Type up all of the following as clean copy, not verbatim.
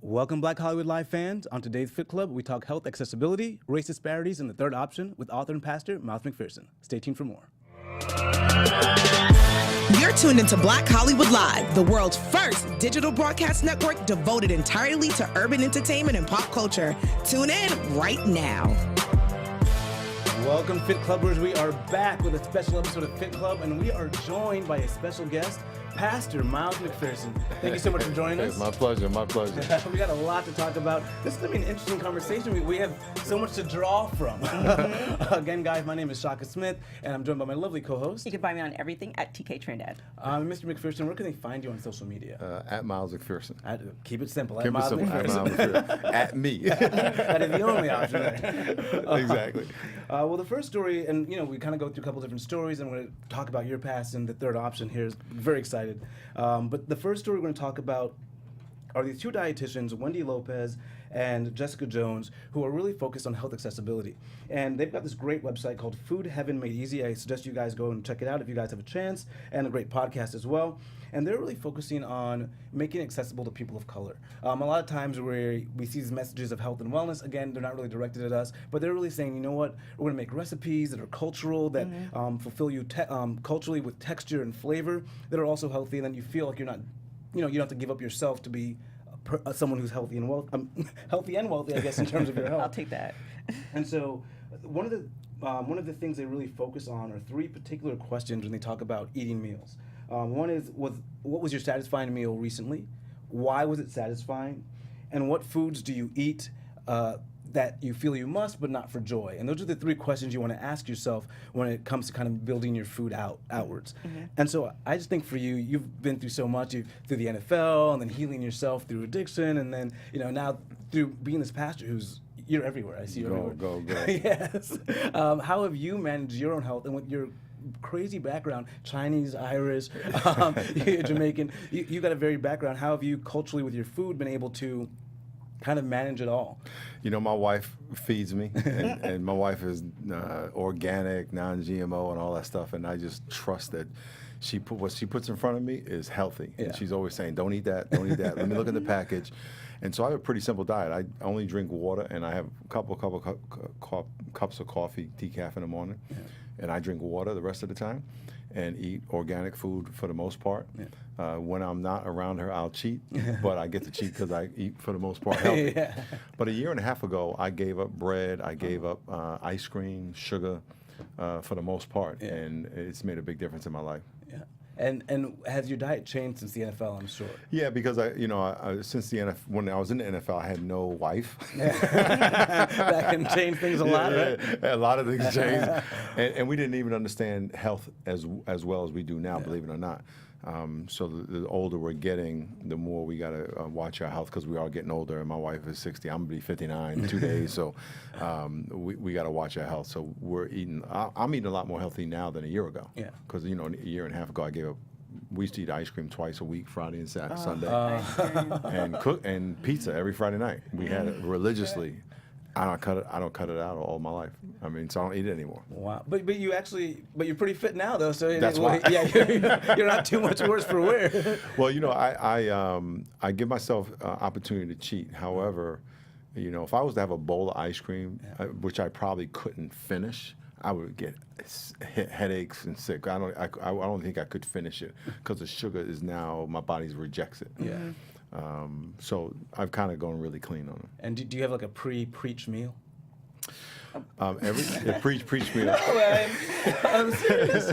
Welcome, Black Hollywood Live fans. On today's Fit Club, we talk health accessibility, race disparities, and the third option with author and pastor Miles McPherson. Stay tuned for more. You're tuned into Black Hollywood Live, the world's first digital broadcast network devoted entirely to urban entertainment and pop culture. Tune in right now. Welcome, Fit Clubbers. We are back with a special episode of Fit Club, and we are joined by a special guest, Pastor Miles McPherson. Thank you so much for joining us. My pleasure, my pleasure. We got a lot to talk about. This is going to be an interesting conversation. We have so much to draw from. Again, guys, my name is Shaka Smith, and I'm joined by my lovely co-host. You can find me on everything at TK Trinidad. Mr. McPherson, where can they find you on social media? At Miles McPherson. Keep it simple. Keep it simple. At Miles McPherson. At me. That is the only option there. Exactly. Well, the first story, and we kind of go through a couple different stories, and we're going to talk about your past and the third option here. Is very excited. But the first story we're going to talk about are these two dietitians, Wendy Lopez and Jessica Jones, who are really focused on health accessibility. And they've got this great website called Food Heaven Made Easy. I suggest you guys go and check it out if you guys have a chance, and a great podcast as well. And they're really focusing on making it accessible to people of color. A lot of times where we see these messages of health and wellness, again, they're not really directed at us, but they're really saying, you know what, we're gonna make recipes that are cultural, that fulfill you culturally with texture and flavor, that are also healthy, and then you feel like you're not, you don't have to give up yourself to be someone who's healthy and wealthy, I guess, in terms of your health. I'll take that. And so one of the things they really focus on are three particular questions when they talk about eating meals. One is, what was your satisfying meal recently? Why was it satisfying? And what foods do you eat that you feel you must, but not for joy? And those are the three questions you want to ask yourself when it comes to kind of building your food outwards. Mm-hmm. And so I just think for you, you've been through so much, through the NFL, and then healing yourself through addiction, and then now through being this pastor you're everywhere. I see you everywhere. Go. Yes. How have you managed your own health, and with your crazy background, Chinese, Irish, Jamaican, you got a varied background. How have you culturally with your food been able to kind of manage it all? My wife feeds me, and my wife is organic, non-GMO, and all that stuff, and I just trust that what she puts in front of me is healthy. Yeah. And she's always saying, don't eat that, let me look at the package. And so I have a pretty simple diet. I only drink water, and I have a couple cups of coffee, decaf in the morning, and I drink water the rest of the time, and eat organic food for the most part. Yeah. When I'm not around her, I'll cheat, but I get to cheat because I eat for the most part healthy. Yeah. But a year and a half ago, I gave up bread, I gave up ice cream, sugar, for the most part, and it's made a big difference in my life. Yeah. And has your diet changed since the NFL, I'm sure? Yeah, because since the NFL, when I was in the NFL, I had no wife. That can change things a lot, right? A lot of things changed, and we didn't even understand health as well as we do now, believe it or not. So the older we're getting, the more we got to watch our health, because we are getting older, and my wife is 60. I'm going to be 59 in 2 days, so we got to watch our health. So I'm eating a lot more healthy now than a year ago. Yeah. Because, a year and a half ago, we used to eat ice cream twice a week, Friday and Sunday, and pizza every Friday night. We had it religiously. I don't cut it out all my life. So I don't eat it anymore. Wow. But you're pretty fit now, though. So that's why. Yeah, you're not too much worse for wear. Well, I give myself opportunity to cheat. However, if I was to have a bowl of ice cream, which I probably couldn't finish, I would get headaches and sick. I don't think I could finish it, because the sugar is now, my body rejects it. Yeah. So I've kind of gone really clean on it. And do you have like a pre-preach meal? Preach meal. I'm serious.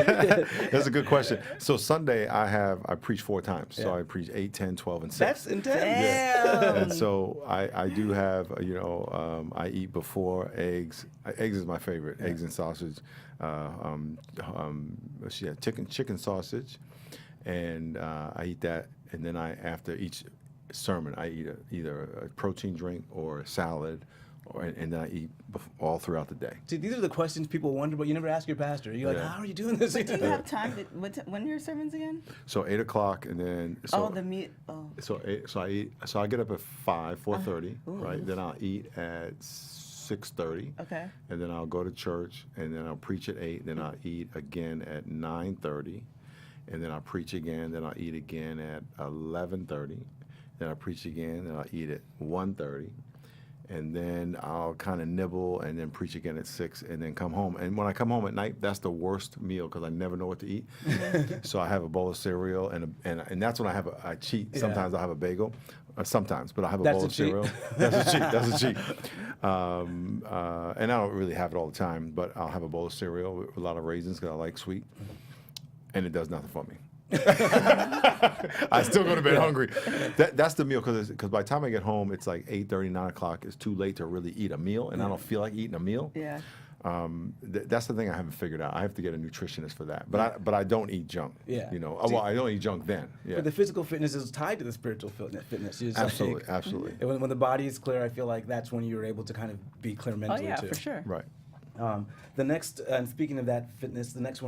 That's a good question. So Sunday I preach 4 times. So I preach 8, 10, 12, and 6. That's intense. Yeah. And so I do have, I eat before eggs. Eggs is my favorite. Yeah. Eggs and sausage. Chicken sausage, and I eat that. And then after each sermon, I eat either a protein drink or a salad, and then I eat all throughout the day. See, these are the questions people wonder, but you never ask your pastor. You're like, how are you doing this? But do you have time? When are your sermons again? So 8 o'clock, and then So I get up at 4:30, right? Then I'll eat at 6:30. Okay. And then I'll go to church, and then I'll preach at 8. Then I'll eat again at 9:30. And then I'll preach again, then I'll eat again at 11:30, then I preach again, and I'll eat at 1:30. And then I'll kind of nibble and then preach again at 6 and then come home. And when I come home at night, that's the worst meal because I never know what to eat. So I have a bowl of cereal and that's when I cheat. Sometimes I have a bagel. Sometimes, but I have a bowl of cereal. That's a cheat. That's a cheat. And I don't really have it all the time, but I'll have a bowl of cereal with a lot of raisins because I like sweet. And it does nothing for me. I still go to bed hungry. That's the meal because by the time I get home, it's like 8:30, 9 o'clock. It's too late to really eat a meal, and I don't feel like eating a meal. Yeah. That's the thing I haven't figured out. I have to get a nutritionist for that. But I don't eat junk. Yeah. Well, I don't eat junk then. Yeah. But the physical fitness is tied to the spiritual fitness. Absolutely, absolutely. And when the body is clear, I feel like that's when you're able to kind of be clear mentally too. For sure. Right. The next, and speaking of that fitness, the next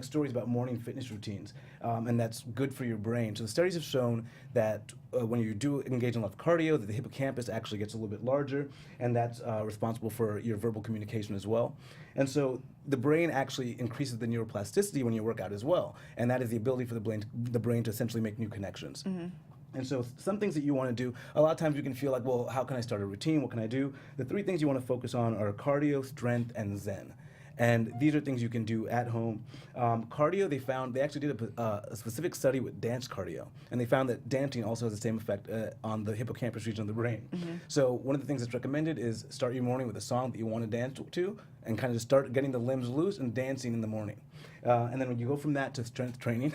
story is about morning fitness routines, and that's good for your brain. So the studies have shown that when you do engage in a lot of cardio, that the hippocampus actually gets a little bit larger, and that's responsible for your verbal communication as well. And so the brain actually increases the neuroplasticity when you work out as well, and that is the ability for the brain to essentially make new connections. And so some things that you want to do, a lot of times you can feel like, well, how can I start a routine? What can I do? The 3 things you want to focus on are cardio, strength, and Zen. And these are things you can do at home. Cardio, they actually did a specific study with dance cardio, and they found that dancing also has the same effect on the hippocampus region of the brain. So one of the things that's recommended is start your morning with a song that you want to dance to, and kind of just start getting the limbs loose and dancing in the morning. And then when you go from that to strength training,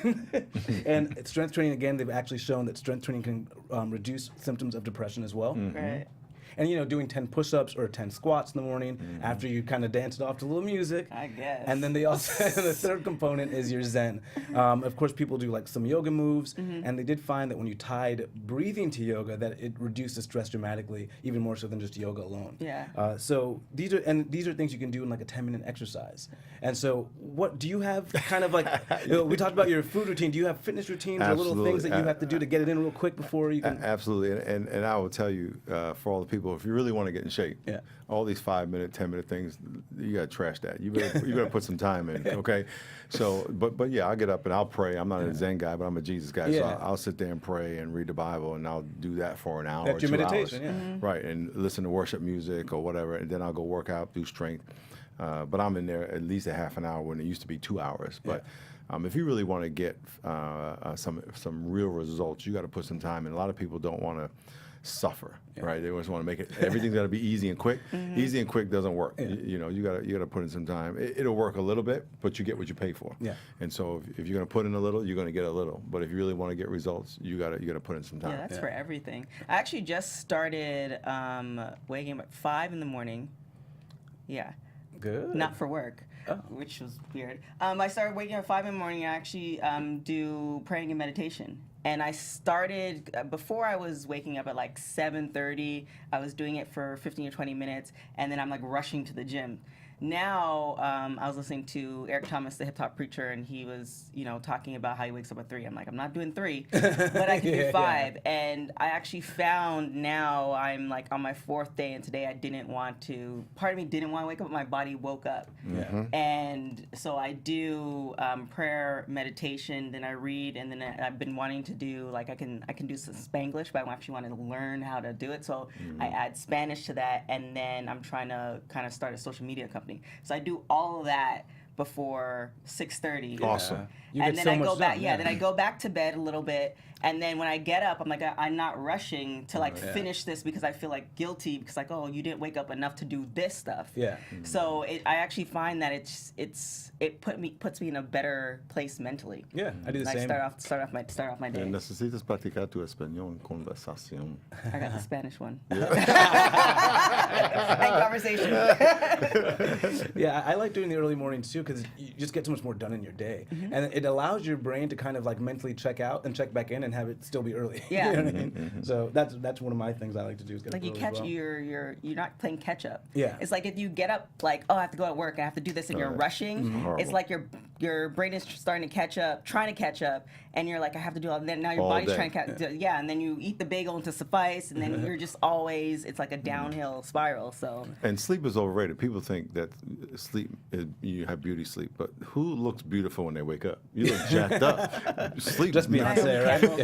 and strength training, again, they've actually shown that strength training can reduce symptoms of depression as well. Right. And doing 10 push-ups or 10 squats in the morning after you kind of dance it off to a little music. I guess. And then they also the third component is your Zen. Of course, people do like some yoga moves, and they did find that when you tied breathing to yoga, that it reduced the stress dramatically, even more so than just yoga alone. Yeah. So these are things you can do in like a 10-minute exercise. And so, what do you have? Kind of like we talked about your food routine. Do you have fitness routines or little things that you have to do to get it in real quick before you can? Absolutely, and I will tell you for all the people, if you really want to get in shape, all these 5-minute, 10-minute things, you got to trash that. You better put some time in, okay? So, but yeah, I'll get up and I'll pray. I'm not a Zen guy, but I'm a Jesus guy. So I'll sit there and pray and read the Bible, and I'll do that for an hour or 2 your meditation, hours. Right, and listen to worship music or whatever, and then I'll go work out, do strength. But I'm in there at least a half an hour when it used to be 2 hours. But if you really want to get some real results, you got to put some time in. A lot of people don't want to suffer, right? They always want to make it. Everything's got to be easy and quick. Easy and quick doesn't work. You got to put in some time. It'll work a little bit, but you get what you pay for. Yeah. And so if you're going to put in a little, you're going to get a little. But if you really want to get results, you got to put in some time. Yeah, that's for everything. I actually just started waking up at 5 in the morning. Yeah. Good. Not for work, which was weird. I started waking up at 5 in the morning. I actually do praying and meditation. And I started, before I was waking up at like 7:30, I was doing it for 15 or 20 minutes, and then I'm like rushing to the gym. Now, I was listening to Eric Thomas, the hip hop preacher, and he was, talking about how he wakes up at 3. I'm like, I'm not doing 3, but I can do 5. And I actually found now I'm like on my 4th day, and today I didn't want to. Part of me didn't want to wake up, but my body woke up. And so I do prayer, meditation, then I read, and then I've been wanting to do like I can do some Spanglish, but I actually want to learn how to do it. So I add Spanish to that, and then I'm trying to kind of start a social media company. So I do all of that before 6:30. Awesome. And then I go back. Then I go back to bed a little bit, and then when I get up, I'm like, I'm not rushing to like finish this because I feel like guilty because like, oh, you didn't wake up enough to do this stuff. Yeah. So I actually find that it puts me in a better place mentally. Yeah, I do the like same. Start off my day. Necesitas practicar tu español en conversación. I got the Spanish one. And conversation. Yeah, I like doing the early mornings too because you just get so much more done in your day, and it allows your brain to kind of like mentally check out and check back in and have it still be early. Yeah. You know what I mean? So that's one of my things I like to do is get like up you early catch as well. you're not playing catch up. Yeah. It's like if you get up like, oh, I have to go to work, I have to do this, and you're rushing. It's like your brain is starting to trying to catch up, and you're like, I have to do all. And then now your All body's day. trying to and then you eat the bagel to suffice, and then you're just always, it's like a downhill spiral. So And sleep is overrated. People think that sleep is, you have beauty sleep, but who looks beautiful when they wake up? You look jacked up. Sleep. Just Beyonce, right? Campbell.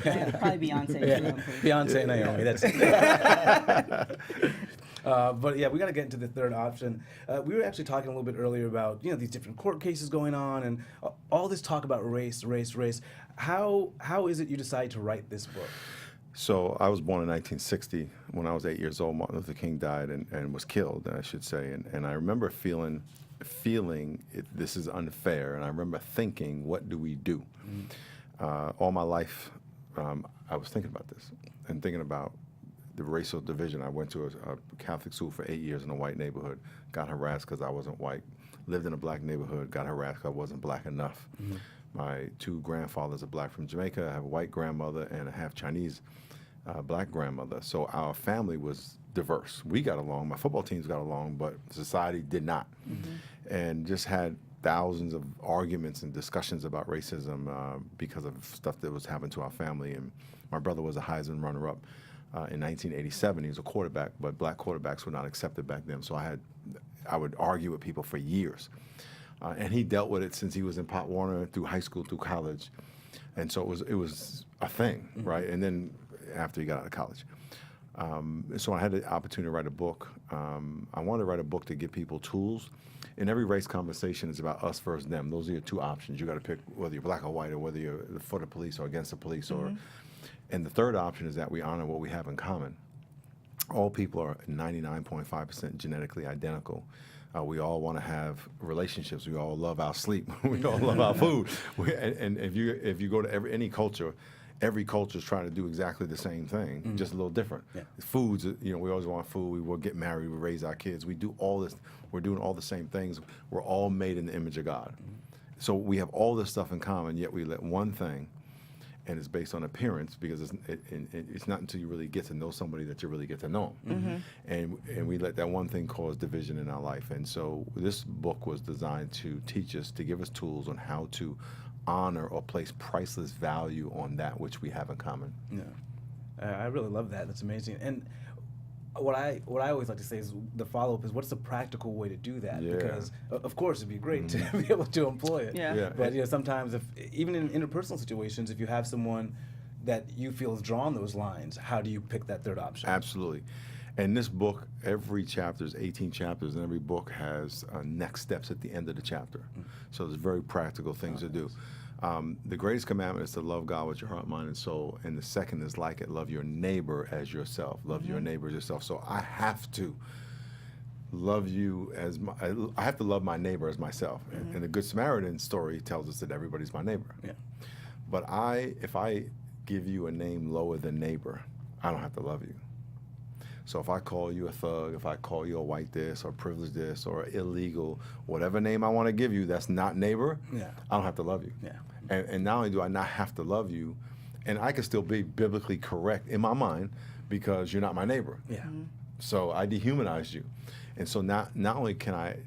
Yeah, probably Beyonce. Yeah. Too, I'm pretty sure. Beyonce and Naomi. That's it. But yeah, we got to get into the third option. We were actually talking a little bit earlier about these different court cases going on and all this talk about race. How is it you decide to write this book? So I was born in 1960. When I was 8 years old, Martin Luther King died and was killed, I should say. And I remember feeling this is unfair. And I remember thinking, what do we do? All my life, I was thinking about this and thinking about the racial division. I went to a Catholic school for 8 years in a white neighborhood, got harassed because I wasn't white, lived in a black neighborhood, got harassed because I wasn't black enough. My two grandfathers are black from Jamaica. I have a white grandmother and a half Chinese black grandmother. So our family was diverse. We got along, my football teams got along, but society did not. And just had thousands of arguments and discussions about racism because of stuff that was happening to our family. And my brother was a Heisman runner-up. In 1987, he was a quarterback, but black quarterbacks were not accepted back then. So I would argue with people for years. And he dealt with it since he was in Pop Warner, through high school, through college. And so it was a thing, right? And then after he got out of college. So I had the opportunity to write a book. I wanted to write a book to give people tools. In every race conversation, it's about us versus them. Those are your two options. You got to pick whether you're black or white, or whether you're for the police or against the police, and the third option is that we honor what we have in common. All people are 99.5% genetically identical. We all want to have relationships. We all love our sleep. We all love our food. And if you go to any culture, every culture is trying to do exactly the same thing, just a little different. Yeah. Foods, we always want food. We will get married. We raise our kids. We do all this. We're doing all the same things. We're all made in the image of God. So we have all this stuff in common, yet we let one thing, and it's based on appearance, because it's not until you really get to know somebody that you really get to know them. And we let that one thing cause division in our life. And so this book was designed to teach us, to give us tools on how to honor or place priceless value on that which we have in common. Yeah, I really love that. That's amazing. And what I always like to say is the follow-up is, what's the practical way to do that? Yeah. Because of course it'd be great to be able to employ it. Yeah. But sometimes even in interpersonal situations, if you have someone that you feel is drawn those lines, how do you pick that third option? Absolutely. And this book, every chapter is 18 chapters, and every book has next steps at the end of the chapter. So there's very practical things to do. The greatest commandment is to love God with your heart, mind, and soul. And the second is like it, love your neighbor as yourself. Love your neighbor as yourself. So I have to love you as I have to love my neighbor as myself. And the Good Samaritan story tells us that everybody's my neighbor. Yeah. But if I give you a name lower than neighbor, I don't have to love you. So if I call you a thug, if I call you a white this or privileged this or illegal, whatever name I want to give you that's not neighbor, I don't have to love you. Yeah. And not only do I not have to love you, and I can still be biblically correct in my mind because you're not my neighbor. Yeah. So I dehumanized you. And so not only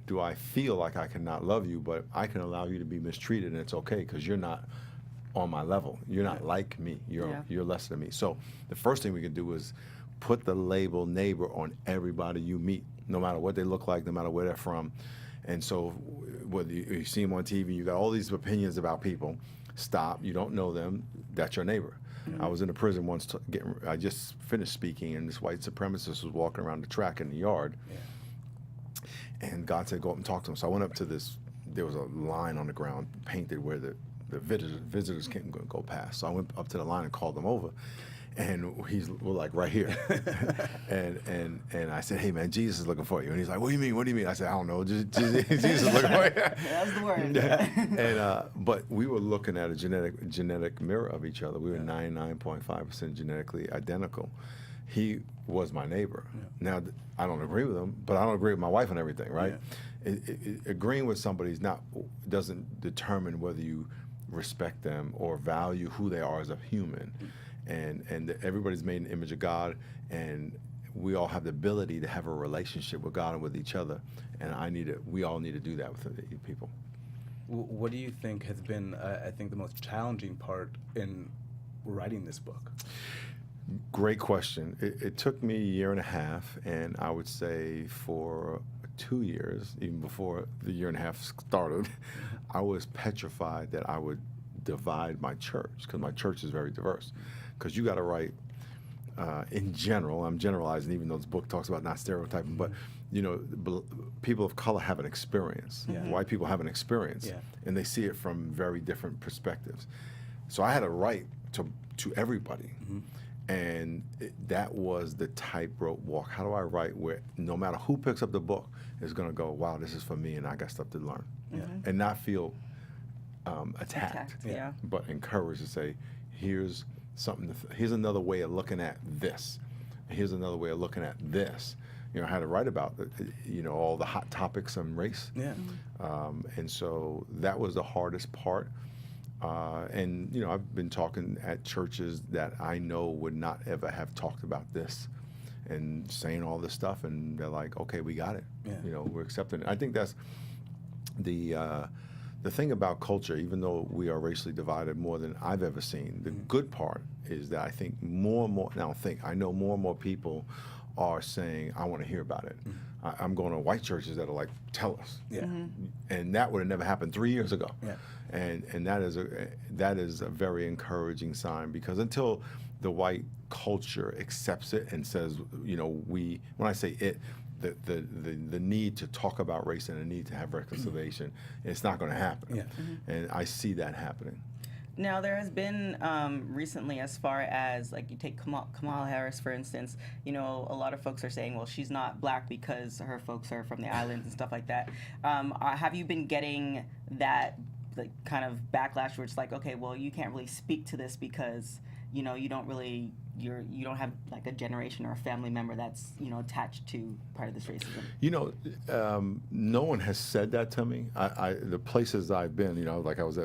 do I feel like I cannot love you, but I can allow you to be mistreated, and it's okay because you're not on my level. You're not like me. You're less than me. So the first thing we can do is put the label neighbor on everybody you meet, no matter what they look like, no matter where they're from. And so whether you see them on TV, you got all these opinions about people. Stop. You don't know them. That's your neighbor. I was in a prison once. I just finished speaking, and this white supremacist was walking around the track in the yard. And God said, go up and talk to him. So I went up to this. There was a line on the ground painted where the visitors can't go past. So I went up to the line and called them over. And we're like right here. and I said, hey man, Jesus is looking for you. And he's like, what do you mean? What do you mean? I said, I don't know. Jesus is looking for you. That's the word. And but we were looking at a genetic mirror of each other. We were 99.5% genetically identical. He was my neighbor. Now I don't agree with him, but I don't agree with my wife on everything, right? Agreeing with somebody doesn't determine whether you respect them or value who they are as a human. And everybody's made in the image of God, and we all have the ability to have a relationship with God and with each other. And we all need to do that with people. What do you think has been, I think, the most challenging part in writing this book? Great question. It took me a year and a half, and I would say for 2 years, even before the year and a half started, I was petrified that I would divide my church, because my church is very diverse. Because you got to write, in general, I'm generalizing, even though this book talks about not stereotyping, but people of color have an experience. Yeah. White people have an experience, Yeah. and they see it from very different perspectives. So I had to write to everybody. And that was the tightrope walk. How do I write where no matter who picks up the book is going to go, wow, this is for me and I got stuff to learn. And not feel attacked, Yeah. but encouraged to say, here's something, here's another way of looking at this. Here's another way of looking at this. I had to write about, all the hot topics on race. Yeah. And so that was the hardest part. And I've been talking at churches that I know would not ever have talked about this and saying all this stuff, and they're like, okay, we got it. Yeah. We're accepting it. I think that's the thing about culture, even though we are racially divided more than I've ever seen, the good part is that I think more and more, I know more and more people are saying, I want to hear about it. I'm going to white churches that are like, tell us. Yeah. And that would have never happened 3 years ago. Yeah. And that is a very encouraging sign, because until the white culture accepts it and says, when I say it, the need to talk about race and the need to have reconciliation, it's not going to happen. Yeah. And I see that happening. Now, there has been recently, as far as, like, you take Kamala Harris, for instance, a lot of folks are saying, well, she's not black because her folks are from the islands and stuff like that. Have you been getting that, like, kind of backlash where it's like, okay, well, you can't really speak to this because, you don't really, you don't have, like, a generation or a family member that's, attached to part of this racism? No one has said that to me. The places I've been, like I was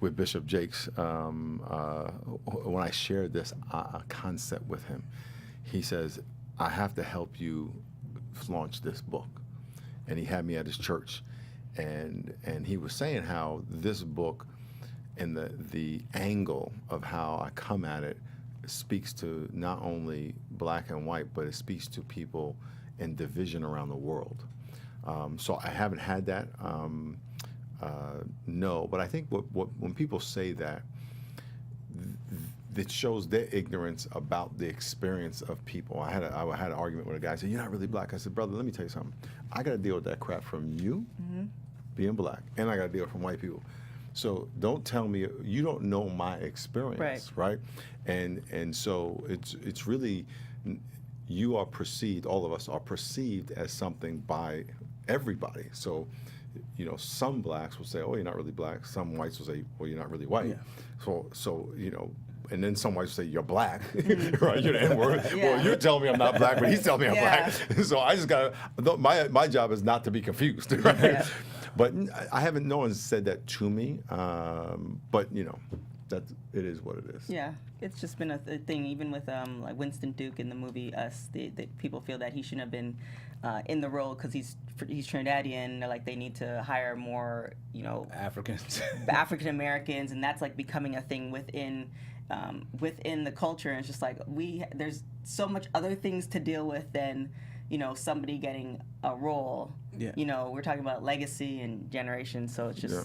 with Bishop Jakes, when I shared this concept with him, he says, I have to help you launch this book. And he had me at his church. And he was saying how this book and the angle of how I come at it speaks to not only black and white, but it speaks to people in division around the world. So I haven't had that. No, but I think when people say that, it shows their ignorance about the experience of people. I had an argument with a guy. I said, "You're not really black." I said, "Brother, let me tell you something. I got to deal with that crap from you, being black, and I got to deal from white people. So don't tell me you don't know my experience, right? And so it's really, you are perceived. All of us are perceived as something by everybody. So." Some blacks will say, "Oh, you're not really black." Some whites will say, "Well, you're not really white." Yeah. So and then some whites will say, "You're black," right? You're the N-word. Well, you're telling me I'm not black, but he's telling me I'm black. So I just got my job is not to be confused, right? Yeah. But I haven't. No one said that to me. But that it is what it is. Yeah, it's just been a thing. Even with like Winston Duke in the movie Us, the people feel that he shouldn't have been in the role because he's Trinidadian. They're like, they need to hire more, Africans, African Americans, and that's like becoming a thing within the culture. And it's just like there's so much other things to deal with than somebody getting a role. Yeah. We're talking about legacy and generation, so it's just. Yeah.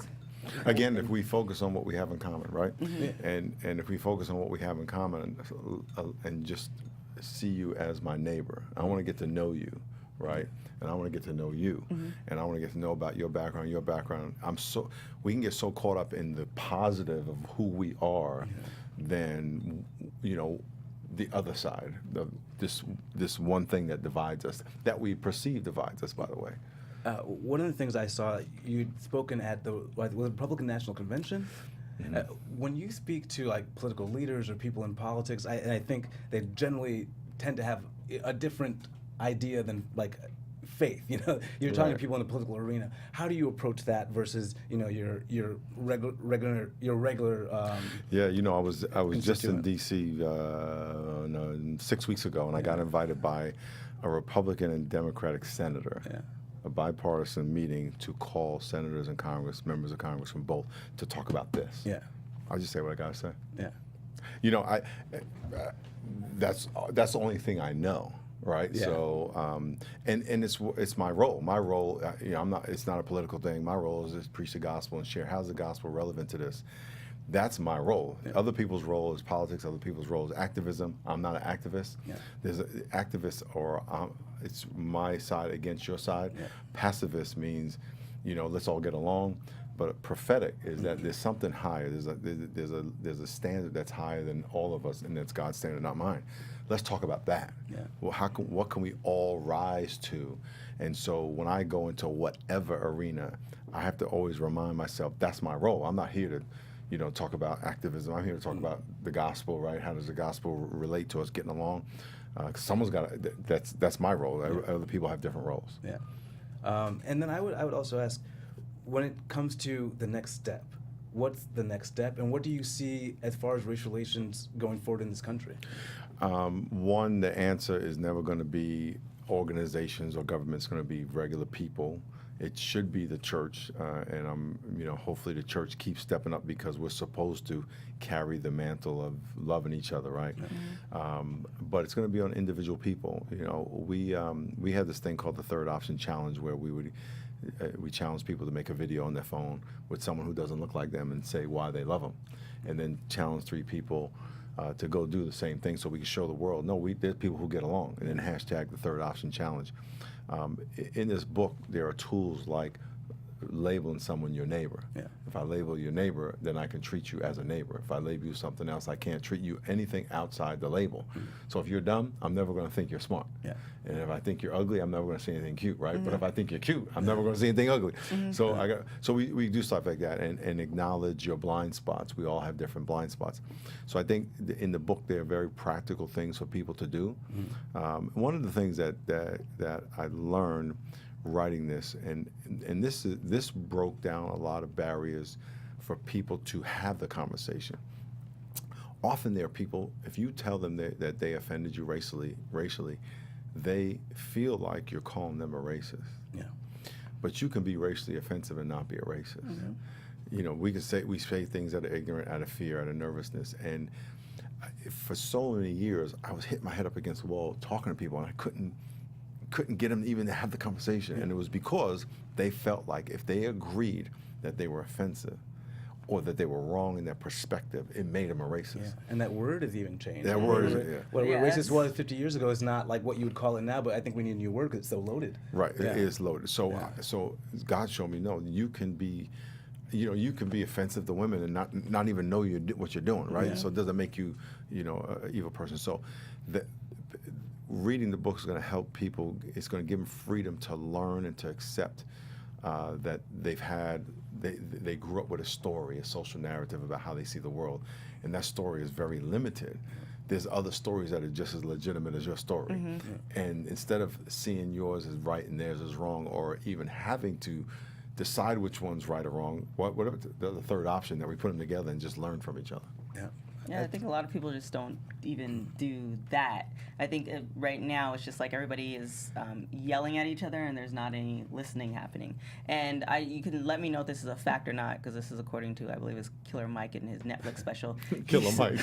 Again, if we focus on what we have in common, right? And if we focus on what we have in common and just see you as my neighbor, I want to get to know you, right? And I want to get to know you, and I want to get to know about your background. We can get so caught up in the positive of who we are, than the other side, this one thing that divides us, that we perceive divides us, by the way. One of the things I saw, you'd spoken at the Republican National Convention. When you speak to like political leaders or people in politics, I think they generally tend to have a different idea than like faith. You're talking to people in the political arena. How do you approach that versus your regular Yeah, I was just in D.C. 6 weeks ago, and I got invited by a Republican and Democratic senator. a bipartisan meeting to call senators and Congress, members of Congress from both, to talk about this. Yeah. I'll just say what I gotta say. Yeah. You know, that's the only thing I know, right? Yeah. So, and it's my role. My role, you know, I'm not. It's not a political thing. My role is to preach the gospel and share how's the gospel relevant to this. That's my role. Yeah. Other people's role is politics. Other people's role is activism. I'm not an activist. Yeah. There's an activist, or it's my side against your side. Yeah. Pacifist means, you know, let's all get along. But prophetic is that there's something higher. There's a standard that's higher than all of us, and that's God's standard, not mine. Let's talk about that. Yeah. Well, what can we all rise to? And so when I go into whatever arena, I have to always remind myself that's my role. I'm not here to, you know, talk about activism. I'm here to talk about the gospel, right? How does the gospel relate to us getting along? 'Cause someone's got to. That's my role. Yeah. Other people have different roles. Yeah. And then I would also ask, when it comes to the next step, what's the next step, and what do you see as far as racial relations going forward in this country? One, the answer is never going to be organizations or governments. Going to be regular people. It should be the church, and you know, hopefully the church keeps stepping up, because we're supposed to carry the mantle of loving each other, right? Mm-hmm. But it's going to be on individual people. You know, we had this thing called the Third Option Challenge, where we challenge people to make a video on their phone with someone who doesn't look like them and say why they love them, and then challenge 3 people to go do the same thing, so we can show the world, no, there's people who get along, and then hashtag the Third Option Challenge. In this book, there are tools like labeling someone your neighbor. Yeah. If I label your neighbor, then I can treat you as a neighbor. If I label you something else, I can't treat you anything outside the label. Mm-hmm. So if you're dumb, I'm never going to think you're smart. Yeah. And if I think you're ugly, I'm never going to say anything cute, right? Mm-hmm. But if I think you're cute, I'm never going to say anything ugly. Mm-hmm. So we do stuff like that, and acknowledge your blind spots. We all have different blind spots. So I think in the book there are very practical things for people to do. Mm-hmm. One of the things that I learned writing this, and this broke down a lot of barriers for people to have the conversation. Often there are people, if you tell them that they offended you racially, they feel like you're calling them a racist. Yeah. But you can be racially offensive and not be a racist. Mm-hmm. You know, we say things that are ignorant, out of fear, out of nervousness, and for so many years I was hitting my head up against the wall talking to people, and I couldn't get them even to have the conversation. Yeah. And it was because they felt like if they agreed that they were offensive or that they were wrong in their perspective, it made them a racist. Yeah. And that word has even changed. That word is, what racist was 50 years ago is not like what you would call it now, but I think we need a new word because it's so loaded. Right, yeah. It is loaded. So, so God showed me, no, you can be offensive to women and not even know what you're doing, right? Yeah. So it doesn't make you, an evil person. So reading the book is going to help people. It's going to give them freedom to learn and to accept that they grew up with a story, a social narrative about how they see the world, and that story is very limited. There's other stories that are just as legitimate as your story. Mm-hmm. And instead of seeing yours as right and theirs as wrong, or even having to decide which one's right or wrong, whatever the third option, that we put them together and just learn from each other. Yeah, I think a lot of people just don't even do that. I think right now it's just like everybody is yelling at each other and there's not any listening happening. And you can let me know if this is a fact or not, because this is according to, I believe it's Killer Mike in his Netflix special. Killer Mike.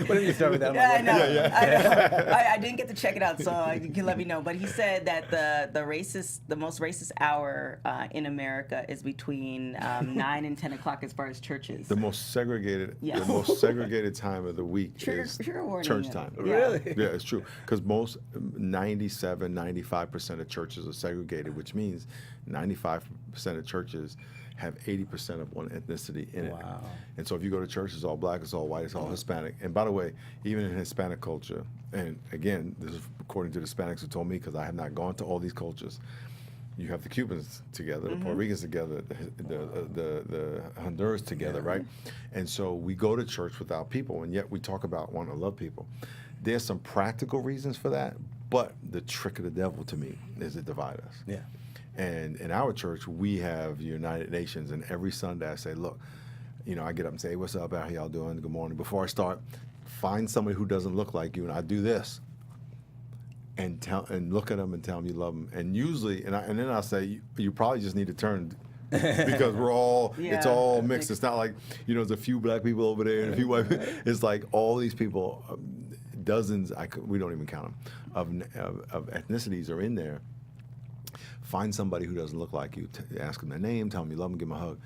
What did you start with that? Yeah, I know. Yeah. I didn't get to check it out, so you can let me know. But he said that the most racist hour in America is between 9 and 10 o'clock as far as churches. The most segregated time of the week is church time. Yeah. Really? Yeah, it's true. Because most 95% of churches are segregated, which means 95% of churches have 80% of one ethnicity in it. Wow. And so if you go to church, it's all black, it's all white, it's all Hispanic. And by the way, even in Hispanic culture, and again, this is according to the Hispanics who told me, because I have not gone to all these cultures, you have the Cubans together, the Puerto Ricans together, the Honduras together, right? And so we go to church without people, and yet we talk about wanting to love people. There's some practical reasons for that, but the trick of the devil to me is to divide us. Yeah. And in our church, we have United Nations, and every Sunday I say, look, I get up and say, hey, what's up, how y'all doing? Good morning. Before I start, find somebody who doesn't look like you, and I do this. and look at them and tell them you love them. And usually, and then I'll say, you probably just need to turn because we're all, it's all mixed. It's not like, there's a few black people over there and a few white people. It's like all these people, dozens, we don't even count them, of ethnicities are in there. Find somebody who doesn't look like you, ask them their name, tell them you love them, give them a hug.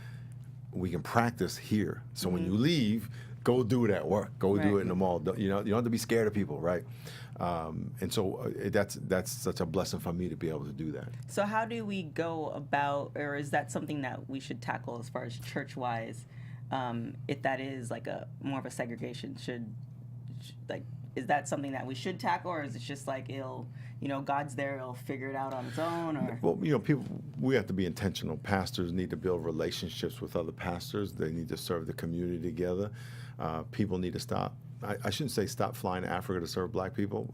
We can practice here. So when you leave, go do it at work. Go do it in the mall. You don't have to be scared of people, right? And so that's such a blessing for me to be able to do that. So how do we go about, or is that something that we should tackle as far as church-wise, if that is like more of a segregation? Is that something that we should tackle, or is it just like God's there, he'll figure it out on its own? Or Well, people, we have to be intentional. Pastors need to build relationships with other pastors. They need to serve the community together. People need to stop. I shouldn't say stop flying to Africa to serve black people,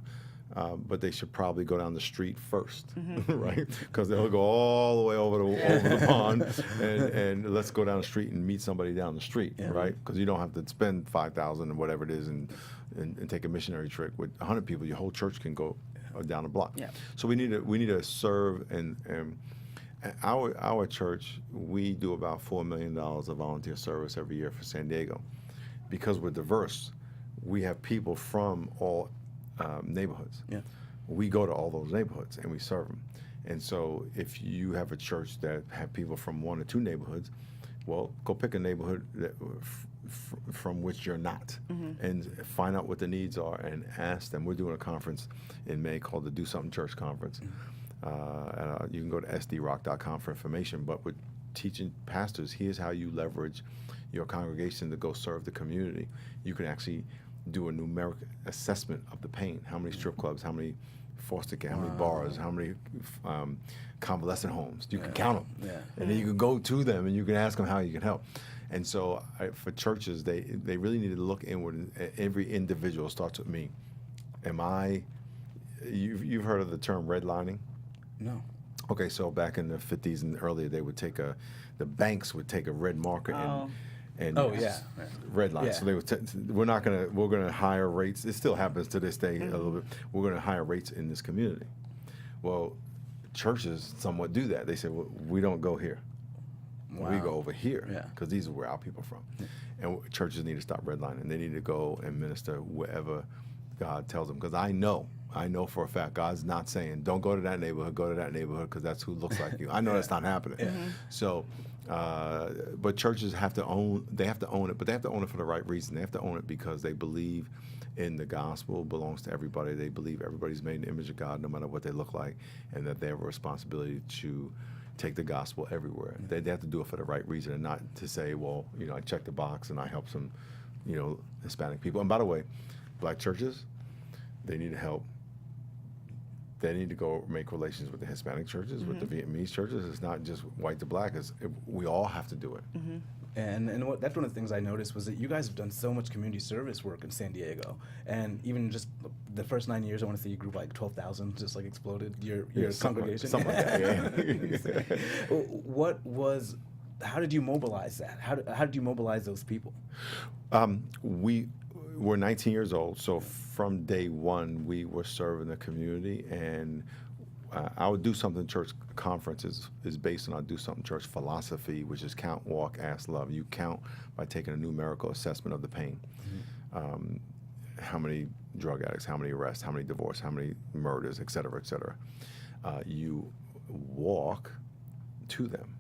but they should probably go down the street first, right? Because they'll go all the way over the pond, and let's go down the street and meet somebody down the street, right? Because you don't have to spend $5,000 or whatever it is and take a missionary trip. With 100 people, your whole church can go down a block. Yeah. So we need to serve, and our church, we do about $4 million of volunteer service every year for San Diego. Because we're diverse, we have people from all neighborhoods. Yeah. We go to all those neighborhoods and we serve them. And so if you have a church that have people from 1 or 2 neighborhoods, well, go pick a neighborhood from which you're not, and find out what the needs are and ask them. We're doing a conference in May called the Do Something Church Conference. You can go to sdrock.com for information, but we're teaching pastors, here's how you leverage your congregation to go serve the community. You can actually do a numeric assessment of the pain. How many strip clubs, how many foster care, how many bars, how many convalescent homes. You can count them. Yeah. And then you can go to them and you can ask them how you can help. And so for churches, they really need to look inward. Every individual starts with me. You've heard of the term redlining? No. Okay, so back in the 50s and earlier, they would the banks would take a red marker and red line. Yeah. So they would we're going to higher rates. It still happens to this day a little bit. We're going to higher rates in this community. Well, churches somewhat do that. They say, well, we don't go here. Wow. We go over here because these are where our people are from. Yeah. And churches need to stop redlining. They need to go and minister wherever God tells them. Because I know for a fact God's not saying, don't go to that neighborhood, go to that neighborhood because that's who looks like you. I know that's not happening. So, but churches have to own it, but they have to own it for the right reason. They have to own it because they believe in the gospel belongs to everybody. They believe everybody's made in the image of God no matter what they look like, and that they have a responsibility to take the gospel everywhere. They have to do it for the right reason and not to say, well, I checked the box and I helped some, Hispanic people. And by the way, black churches, they need help. They need to go make relations with the Hispanic churches, with the Vietnamese churches. It's not just white to black. We all have to do it. And that's one of the things I noticed was that you guys have done so much community service work in San Diego, and even just the first 9 years, I want to say you grew like 12,000, just like exploded your congregation. Something like that. Yeah. How did you mobilize that? How did you mobilize those people? We're 19 years old, so from day one, we were serving the community, and our Do Something Church conference is based on our Do Something Church philosophy, which is count, walk, ask, love. You count by taking a numerical assessment of the pain. How many drug addicts, how many arrests, how many divorces, how many murders, et cetera, et cetera. You walk to them.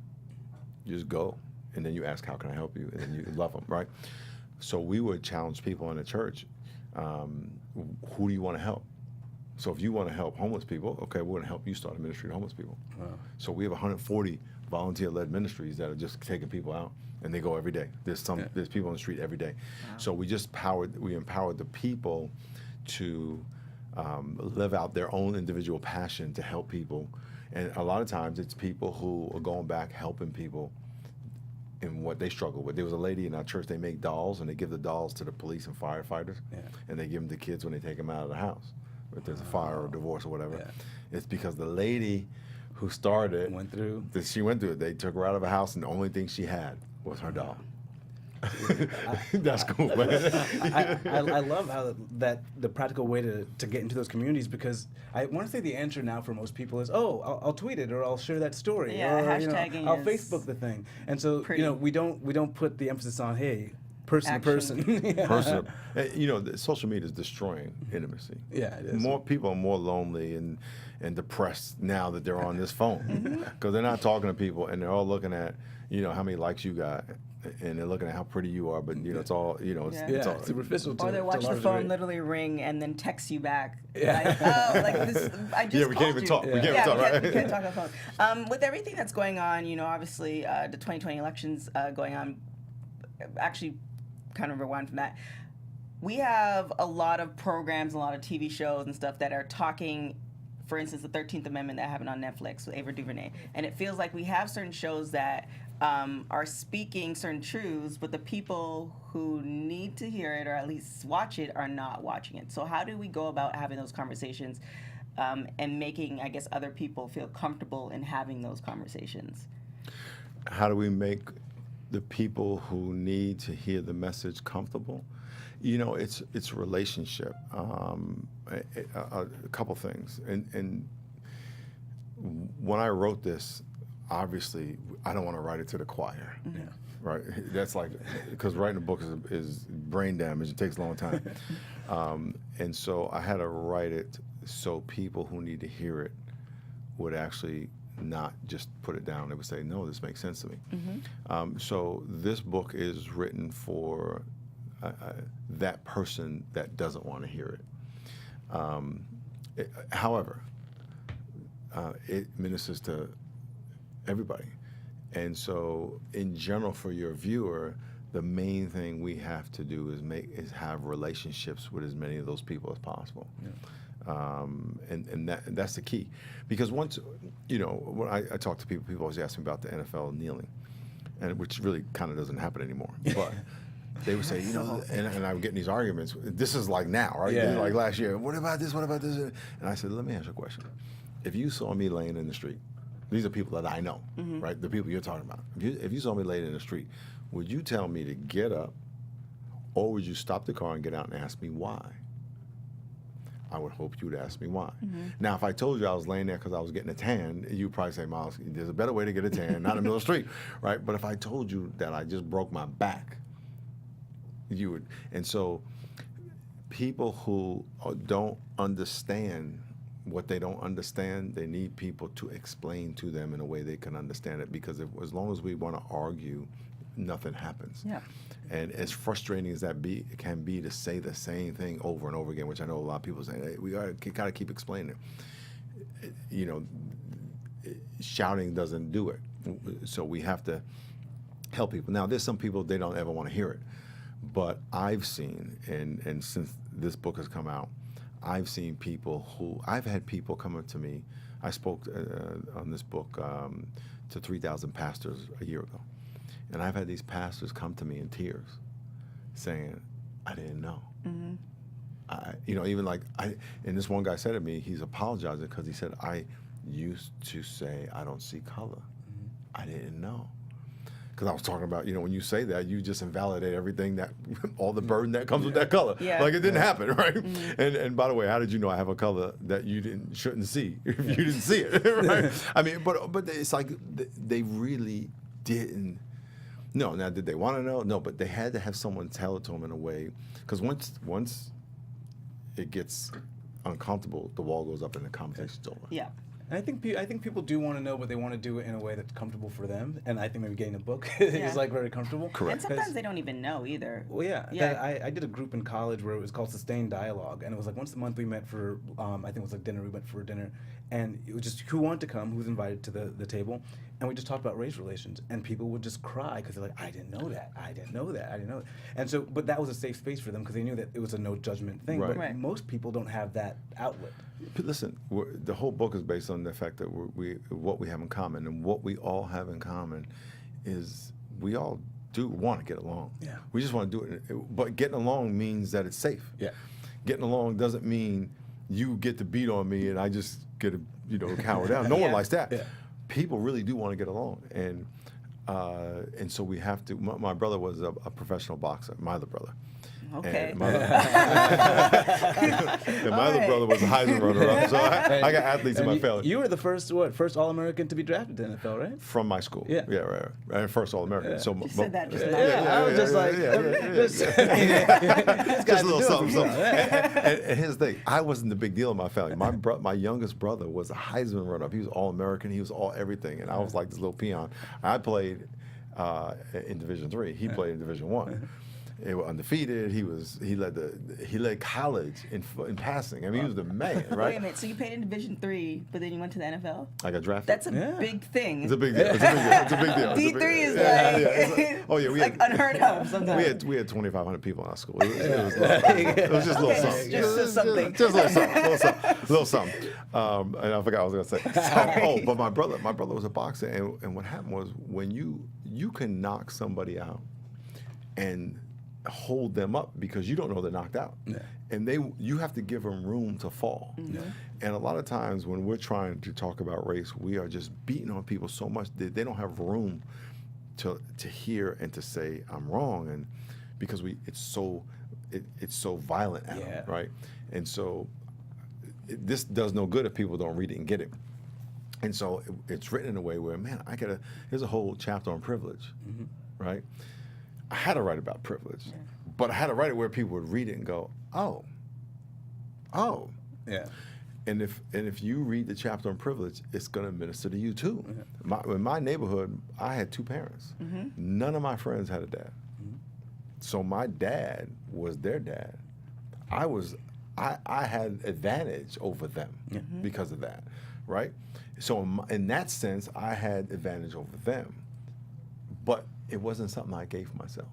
You just go, and then you ask, how can I help you? And then you love them, right? So we would challenge people in the church, who do you want to help? So if you want to help homeless people, okay, we're going to help you start a ministry to homeless people. Wow. So we have 140 volunteer-led ministries that are just taking people out, and they go every day. There's people on the street every day. Wow. So we empowered the people to live out their own individual passion to help people. And a lot of times it's people who are going back helping people in what they struggle with. There was a lady in our church, they make dolls, and they give the dolls to the police and firefighters, and they give them to kids when they take them out of the house. If there's a fire or divorce or whatever. Yeah. It's because the lady who started went through it. They took her out of the house, and the only thing she had was her doll. That's cool, man. I love how that the practical way to get into those communities, because I want to say the answer now for most people is, I'll tweet it or I'll share that story, Yeah, or hashtagging I'll is Facebook the thing, and so pretty. we don't put the emphasis on, hey, person to person. Yeah. Personal. Social media is destroying intimacy. Yeah, it is. More people are more lonely and depressed now that they're on this phone, because they're not talking to people and they're all looking at how many likes you got, and they're looking at how pretty you are, but it's all it's all superficial. Or they watch the phone degree. literally ring and then text you back. Yeah. Like, this, I just we can't even talk. Yeah. We can't even talk, right? We can't talk on the phone. With everything that's going on, obviously the 2020 elections going on, actually kind of rewind from that. We have a lot of programs, a lot of TV shows and stuff that are talking, for instance, the 13th Amendment that happened on Netflix with Ava DuVernay. And it feels like we have certain shows that are speaking certain truths, but the people who need to hear it or at least watch it are not watching it. So how do we go about having those conversations and making, I guess, other people feel comfortable in having those conversations? How do we make the people who need to hear the message comfortable? It's a relationship. A couple things. And when I wrote this, obviously, I don't want to write it to the choir. Yeah. Right? That's like, because writing a book is brain damage. It takes a long time. And so I had to write it so people who need to hear it would actually not just put it down. They would say, no, this makes sense to me. So this book is written for that person that doesn't want to hear it. However, it ministers to everybody. And so in general, for your viewer, the main thing we have to do is have relationships with as many of those people as possible. Yeah. And that's the key. Because once, when I talk to people always ask me about the NFL kneeling, and which really kind of doesn't happen anymore. But they would say, and I'm getting these arguments. This is like now, right? Yeah. This is like last year. What about this? What about this? And I said, let me ask you a question. If you saw me laying in the street, these are people that I know, right? The people you're talking about. If you saw me laying in the street, would you tell me to get up, or would you stop the car and get out and ask me why? I would hope you would ask me why. Now, if I told you I was laying there because I was getting a tan, you'd probably say, Miles, there's a better way to get a tan, not in the middle of the street, right? But if I told you that I just broke my back, you would. And so people who don't understand what they don't understand, they need people to explain to them in a way they can understand it, because as long as we want to argue, nothing happens. Yeah. And as frustrating as that can be to say the same thing over and over again, which I know a lot of people say, hey, we got to keep explaining it. Shouting doesn't do it. So we have to help people. Now, there's some people, they don't ever want to hear it. But I've seen, and since this book has come out, I've seen I've had people come up to me. I spoke on this book to 3,000 pastors a year ago. And I've had these pastors come to me in tears saying, I didn't know. And this one guy said to me, he's apologizing because he said, I used to say I don't see color. I didn't know. Because I was talking about, when you say that, you just invalidate everything all the burden that comes with that color. Yeah. Like it didn't happen, right? And by the way, how did you know I have a color that you shouldn't see if you didn't see it, right? I mean, but it's like they really didn't. No, now did they want to know? No, but they had to have someone tell it to them in a way, because once it gets uncomfortable, the wall goes up and the conversation's over. Yeah. And I think people do want to know, but they want to do it in a way that's comfortable for them. And I think maybe getting a book is like very comfortable. Correct. And sometimes they don't even know either. Well, yeah. Yeah. I did a group in college where it was called Sustained Dialogue, and it was like once a month we met for, I think it was like dinner. We went for dinner, and it was just who wanted to come, who was invited to the table, and we just talked about race relations, and people would just cry because they're like, I didn't know that. And so, but that was a safe space for them because they knew that it was a no judgment thing. Right. But Right. most people don't have that outlet. But listen, the whole book is based on the fact that what we have in common, and what we all have in common is we all do want to get along. Yeah. We just want to do it, but getting along means that it's safe. Yeah. Getting along doesn't mean you get to beat on me and I just get to cower down. No one Yeah. likes that. Yeah. People really do want to get along, and And so we have to. My brother was a professional boxer. My other brother. Okay. And my other brother was a Heisman runner-up. So I got athletes in my family. You were the first All-American to be drafted to the NFL, right? From my school. Yeah. Yeah, right. And first All-American. Yeah. So You said that just now. I was just like, just a little something. And here's the thing: I wasn't the big deal in my family. My youngest brother was a Heisman runner-up. He was All-American. He was all everything, and I was like this little peon. I played in Division III. He played in Division I. They were undefeated. He led college in passing. I mean, he was the man, right? Wait a minute. So you played in Division III, but then you went to the NFL? I got drafted. That's a big thing. It's a big deal. It's a big deal. D3 is we like had unheard of sometimes. we had 2,500 people in our school. It was just a little something. Just something. Just a little something. And I forgot what I was going to say. But my brother was a boxer, and what happened was when you can knock somebody out and hold them up because you don't know they're knocked out, and you have to give them room to fall. And a lot of times when we're trying to talk about race, we are just beating on people so much that they don't have room to hear and to say I'm wrong, and because it's so violent at them, right? And so this does no good if people don't read it and get it. And so it's written in a way where, man, here's a whole chapter on privilege, right? I had to write about privilege, but I had to write it where people would read it and go, oh. Yeah. And if you read the chapter on privilege, it's going to minister to you too. In my neighborhood, I had two parents. None of my friends had a dad. So my dad was their dad. I had advantage over them because of that, right? So in that sense, I had advantage over them. But it wasn't something I gave myself.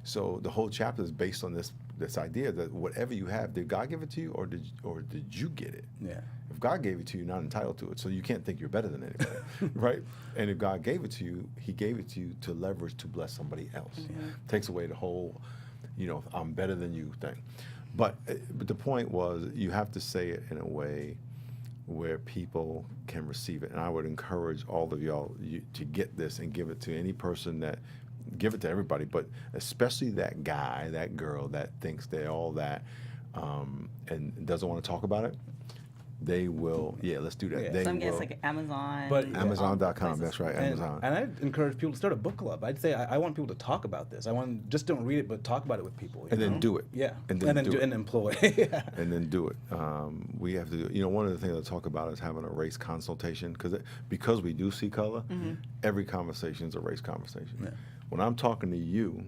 So the whole chapter is based on this idea that whatever you have, did God give it to you, or did you get it? Yeah. If God gave it to you, you're not entitled to it. So you can't think you're better than anybody, right? And if God gave it to you, He gave it to you to leverage to bless somebody else. Takes away the whole, I'm better than you thing. But the point was, you have to say it in a way where people can receive it. And I would encourage all of y'all to get this and give it to any person give it to everybody, but especially that guy, that girl that thinks they're all that and doesn't want to talk about it. They will, let's do that. Some guess like Amazon. But Amazon.com, that's right, Amazon. And I encourage people to start a book club. I'd say I want people to talk about this. Just don't read it, but talk about it with people. And then do it. Yeah. And then do it. And employ. And then do it. We have to, one of the things I talk about is having a race consultation, because we do see color, every conversation is a race conversation. Yeah. When I'm talking to you,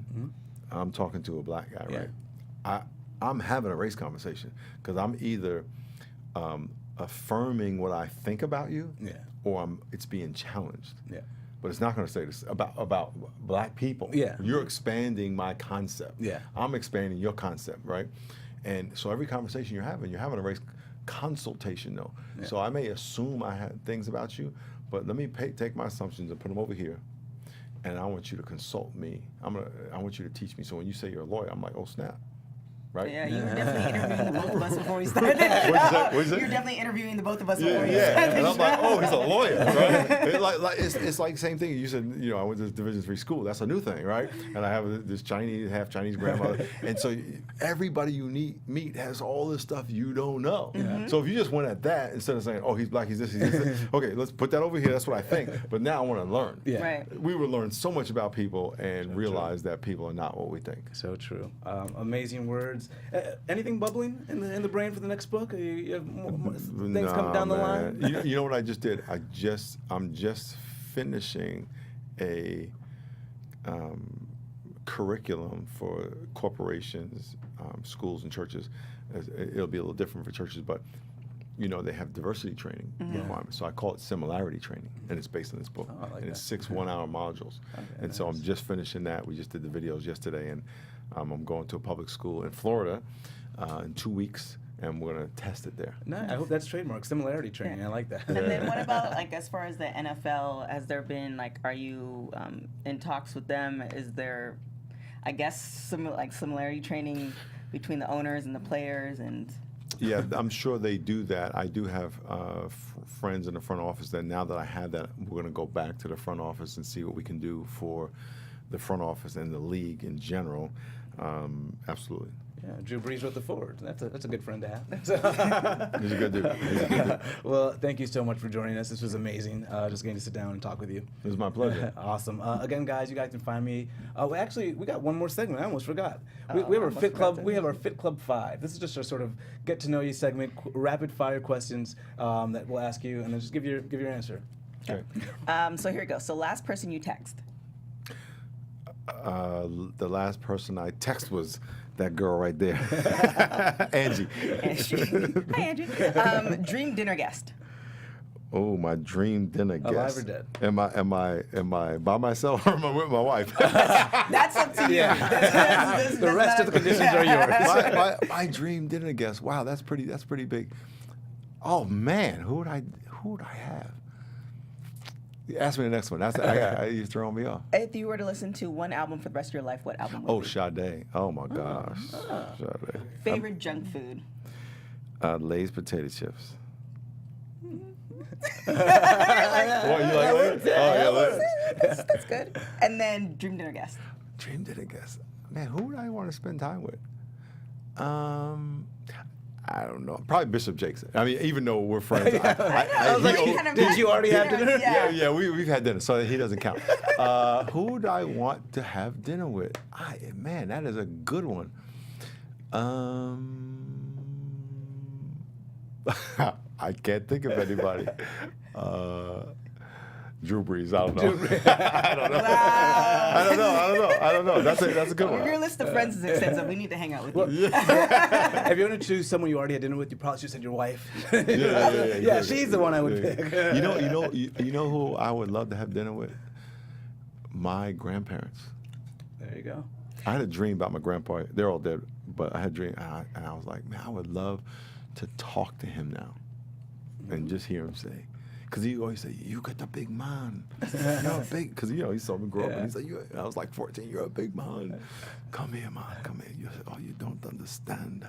I'm talking to a black guy, right? I'm having a race conversation because I'm either affirming what I think about you, or it's being challenged. Yeah. But it's not going to say this about black people. Yeah. You're expanding my concept. Yeah. I'm expanding your concept, right? And so every conversation you're having a race consultation, though. Yeah. So I may assume I have things about you, but let me take my assumptions and put them over here. And I want you to consult me. I want you to teach me. So when you say you're a lawyer, I'm like, oh snap, right? Yeah, you were definitely interviewing the both of us before we started. What'd you say? You're definitely interviewing the both of us before we started. Yeah, and I'm like, oh, he's a lawyer, right? It's like the same thing. You said, I went to this Division III school. That's a new thing, right? And I have this half Chinese grandmother, and so everybody you meet has all this stuff you don't know. So if you just went at that instead of saying, oh, he's black, he's this, okay, let's put that over here. That's what I think. But now I want to learn. Yeah. Right. We would learn so much about people and realize that people are not what we think. So true. Amazing words. Anything bubbling in the brain for the next book? You have more things coming down the line? You know what I just did? I'm just finishing a curriculum for corporations, schools, and churches. It'll be a little different for churches, but they have diversity training requirements. So I call it similarity training, and it's based on this book. Oh, and it's 6 one-hour modules. Okay, and nice. So I'm just finishing that. We just did the videos yesterday, and I'm going to a public school in Florida in 2 weeks, and we're going to test it there. Nice. I hope that's trademark, similarity training. Yeah. I like that. And then what about, as far as the NFL, has there been, are you in talks with them? Is there, I guess, similarity training between the owners and the players and... Yeah, I'm sure they do that. I do have friends in the front office that now that I have that, we're going to go back to the front office and see what we can do for the front office and the league in general. Absolutely. Yeah, Drew Brees wrote the forward. That's a good friend to have. He's a good dude. He's a good dude. Well, thank you so much for joining us. This was amazing. Just getting to sit down and talk with you. It was my pleasure. Awesome. Again, guys, you guys can find me. We got one more segment. I almost forgot. We have our Fit Club. We have our Fit Club 5. This is just our sort of get to know you segment, rapid fire questions that we'll ask you, and then just give your answer. Okay. So here it goes. So last person you text. The last person I text was that girl right there, Angie. Hi, Angie. Dream dinner guest. Oh, my dream dinner guest. Alive or dead? Am I by myself or am I with my wife? That's up to you. The rest of the conditions are yours. my dream dinner guest. Wow, that's pretty big. Oh man, who would I have? Ask me the next one. You're throwing me off. If you were to listen to one album for the rest of your life, what album would it be? Sade. Oh my gosh. Sade. Favorite junk food? Lay's potato chips. What, you like that? That's good. And then dream dinner guest. Dream dinner guest. Man, who would I want to spend time with? I don't know. Probably Bishop Jackson. I mean, even though we're friends. Did you already have dinner? Yeah, we've had dinner, so he doesn't count. Who would I want to have dinner with? Man, that is a good one. I can't think of anybody. Drew Brees. I don't know. I don't know. That's a good one. Your list of friends is extensive. We need to hang out with you. If you want to choose someone you already had dinner with, you probably should have said your wife. Yeah, she's the one I would pick. You know who I would love to have dinner with? My grandparents. There you go. I had a dream about my grandpa. They're all dead, but I had a dream, and I was like, man, I would love to talk to him now and just hear him say. Because he always say, you got the big man. You're a big, because he saw me grow up, and he's like, I was like 14, you're a big man. Come here, man, come here. You don't understand.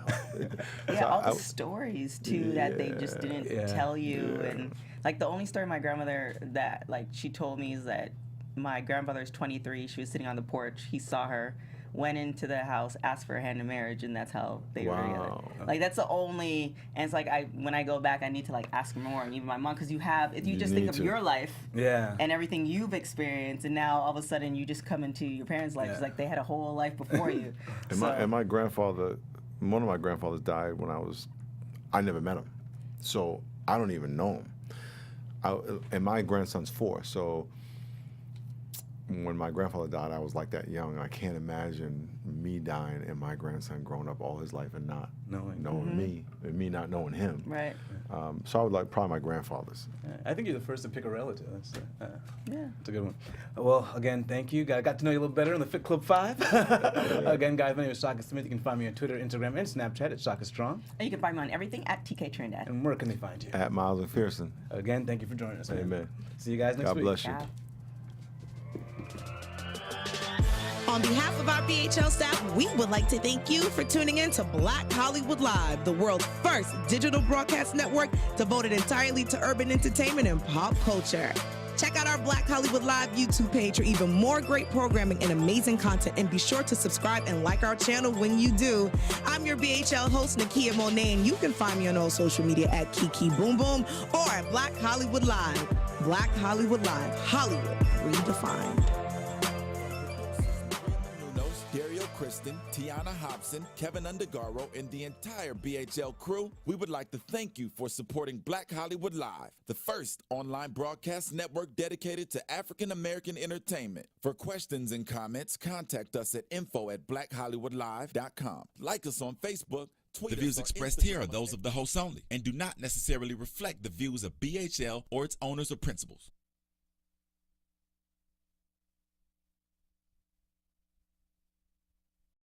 All the stories, too, that they just didn't tell you. Yeah. And, like, the only story my grandmother that, like, she told me is that my grandmother's 23. She was sitting on the porch. He saw her, went into the house, asked for her hand in marriage, and that's how they were together. Like, that's the only, and it's like, when I go back, I need to, like, ask more, and even my mom, because if you just think of your life and everything you've experienced, and now all of a sudden you just come into your parents' life, it's like they had a whole life before you. And my grandfather, one of my grandfathers died when I never met him, so I don't even know him. And my grandson's 4, so when my grandfather died, I was like that young. I can't imagine me dying and my grandson growing up all his life and not knowing me, and me not knowing him. Right. So I would like probably my grandfathers. I think you're the first to pick a relative. That's a good one. Well, again, thank you. Got to know you a little better in the Fit Club 5. Again, guys, my name is Shaka Smith. You can find me on Twitter, Instagram, and Snapchat at Shaka Strong. And you can find me on everything at TK Trinidad. And where can they find you? At Miles McPherson. Again, thank you for joining us. Man. Amen. See you guys next week. God bless you. Ciao. On behalf of our BHL staff, we would like to thank you for tuning in to Black Hollywood Live, the world's first digital broadcast network devoted entirely to urban entertainment and pop culture. Check out our Black Hollywood Live YouTube page for even more great programming and amazing content, and be sure to subscribe and like our channel when you do. I'm your BHL host, Nakia Monet, and you can find me on all social media at Kiki Boom Boom or at Black Hollywood Live. Black Hollywood Live, Hollywood redefined. Kristen, Tiana Hobson, Kevin Undergaro, and the entire BHL crew, we would like to thank you for supporting Black Hollywood Live, the first online broadcast network dedicated to African American entertainment. For questions and comments, contact us at info@blackhollywoodlive.com. Like us on Facebook. The views expressed here are those of the host only and do not necessarily reflect the views of BHL or its owners or principals.